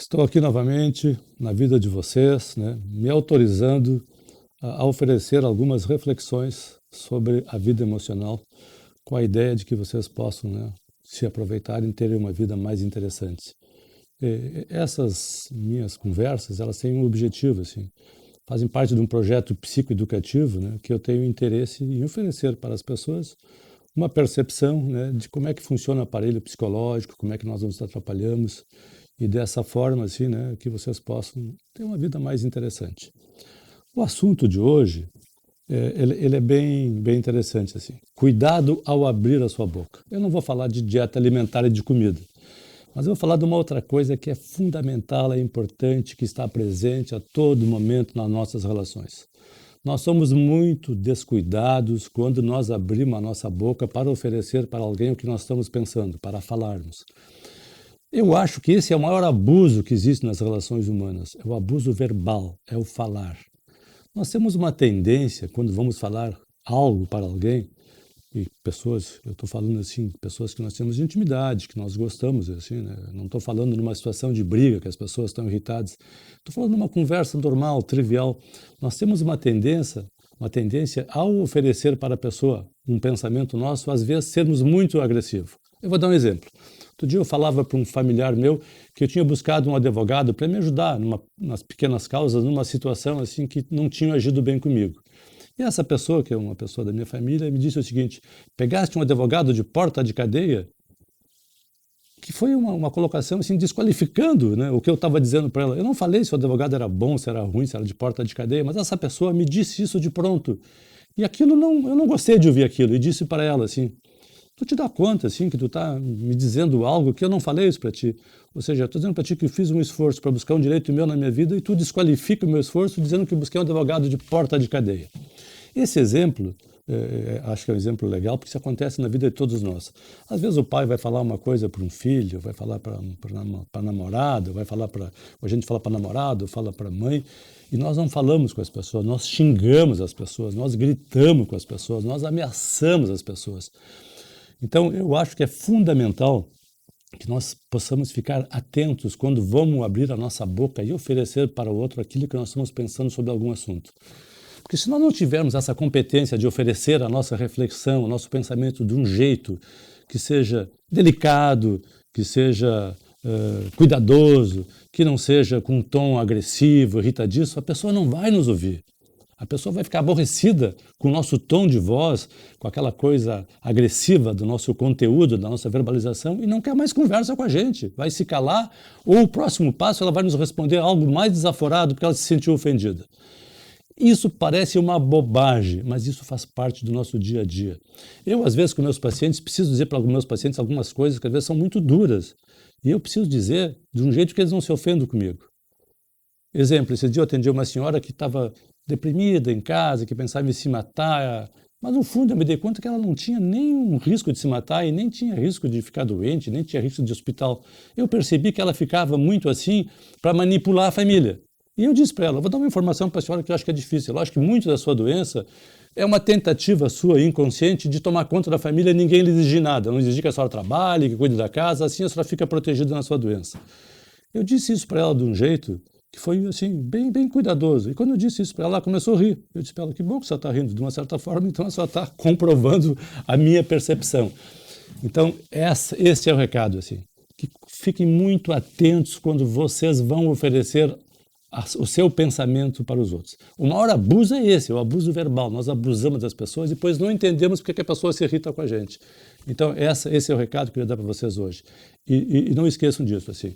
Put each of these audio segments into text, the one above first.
Estou aqui novamente na vida de vocês, né, me autorizando a oferecer algumas reflexões sobre a vida emocional, com a ideia de que vocês possam, né, se aproveitarem e terem uma vida mais interessante. Essas minhas conversas, elas têm um objetivo, assim, fazem parte de um projeto psicoeducativo, né, que eu tenho interesse em oferecer para as pessoas uma percepção, né, de como é que funciona o aparelho psicológico, como é que nós nos atrapalhamos, e dessa forma, assim, né, que vocês possam ter uma vida mais interessante. O assunto de hoje, ele é bem interessante, assim. Cuidado ao abrir a sua boca. Eu não vou falar de dieta alimentar e de comida, mas eu vou falar de uma outra coisa que é fundamental, é importante, que está presente a todo momento nas nossas relações. Nós somos muito descuidados quando nós abrimos a nossa boca para oferecer para alguém o que nós estamos pensando, para falarmos. Eu acho que esse é o maior abuso que existe nas relações humanas, é o abuso verbal, é o falar. Nós temos uma tendência, quando vamos falar algo para alguém, e pessoas, eu estou falando assim, pessoas que nós temos de intimidade, que nós gostamos, assim, né? Não estou falando numa situação de briga, que as pessoas estão irritadas, estou falando numa conversa normal, trivial. Nós temos uma tendência ao oferecer para a pessoa um pensamento nosso, às vezes sermos muito agressivos. Eu vou dar um exemplo. Outro dia eu falava para um familiar meu que eu tinha buscado um advogado para me ajudar nas pequenas causas, numa situação assim que não tinha agido bem comigo. E essa pessoa, que é uma pessoa da minha família, me disse o seguinte: pegaste um advogado de porta de cadeia? Que foi uma colocação assim, desqualificando, né, o que eu estava dizendo para ela. Eu não falei se o advogado era bom, se era ruim, se era de porta de cadeia, mas essa pessoa me disse isso de pronto. E aquilo eu não gostei de ouvir aquilo, e disse para ela assim: tu te dá conta assim que tu está me dizendo algo que eu não falei isso para ti? Ou seja, eu estou dizendo para ti que eu fiz um esforço para buscar um direito meu na minha vida e tu desqualifica o meu esforço dizendo que eu busquei um advogado de porta de cadeia. Esse exemplo, acho que é um exemplo legal, porque isso acontece na vida de todos nós. Às vezes o pai vai falar uma coisa para um filho, vai falar para a namorada, vai falar para... A gente fala para namorado, fala para a mãe, e nós não falamos com as pessoas, nós xingamos as pessoas, nós gritamos com as pessoas, nós ameaçamos as pessoas. Então, eu acho que é fundamental que nós possamos ficar atentos quando vamos abrir a nossa boca e oferecer para o outro aquilo que nós estamos pensando sobre algum assunto. Porque se nós não tivermos essa competência de oferecer a nossa reflexão, o nosso pensamento de um jeito que seja delicado, que seja cuidadoso, que não seja com um tom agressivo, irritadiço, a pessoa não vai nos ouvir. A pessoa vai ficar aborrecida com o nosso tom de voz, com aquela coisa agressiva do nosso conteúdo, da nossa verbalização, e não quer mais conversa com a gente. Vai se calar, ou o próximo passo ela vai nos responder algo mais desaforado porque ela se sentiu ofendida. Isso parece uma bobagem, mas isso faz parte do nosso dia a dia. Eu, às vezes, com meus pacientes, preciso dizer para os meus pacientes algumas coisas que às vezes são muito duras. E eu preciso dizer de um jeito que eles não se ofendam comigo. Exemplo, esse dia eu atendi uma senhora que estava deprimida em casa, que pensava em se matar, mas no fundo eu me dei conta que ela não tinha nenhum risco de se matar e nem tinha risco de ficar doente, nem tinha risco de hospital. Eu percebi que ela ficava muito assim para manipular a família. E eu disse para ela, vou dar uma informação para a senhora que eu acho que é difícil. Eu acho que muito da sua doença é uma tentativa sua, inconsciente, de tomar conta da família e ninguém lhe exigir nada. Não exigir que a senhora trabalhe, que cuide da casa, assim a senhora fica protegida na sua doença. Eu disse isso para ela de um jeito que foi assim, bem cuidadoso. E quando eu disse isso para ela, ela começou a rir. Eu disse para ela, que bom que você está rindo, de uma certa forma, então a senhora está comprovando a minha percepção. Então, esse é o recado, assim, que fiquem muito atentos quando vocês vão oferecer o seu pensamento para os outros. O maior abuso é esse, o abuso verbal. Nós abusamos das pessoas e depois não entendemos porque que a pessoa se irrita com a gente. Então, esse é o recado que eu queria dar para vocês hoje. E não esqueçam disso, assim.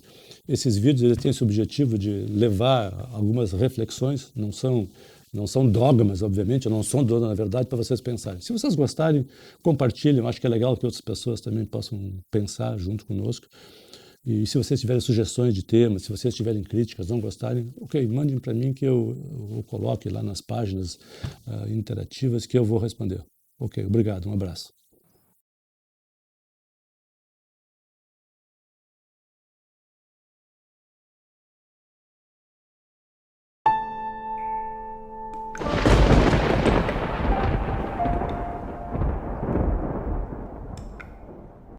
Esses vídeos eles têm esse objetivo de levar algumas reflexões, não são dogmas, obviamente, eu não sou dono, na verdade, para vocês pensarem. Se vocês gostarem, compartilhem, acho que é legal que outras pessoas também possam pensar junto conosco. E se vocês tiverem sugestões de temas, se vocês tiverem críticas, não gostarem, ok, mandem para mim que eu coloque lá nas páginas interativas que eu vou responder. Ok, obrigado, um abraço.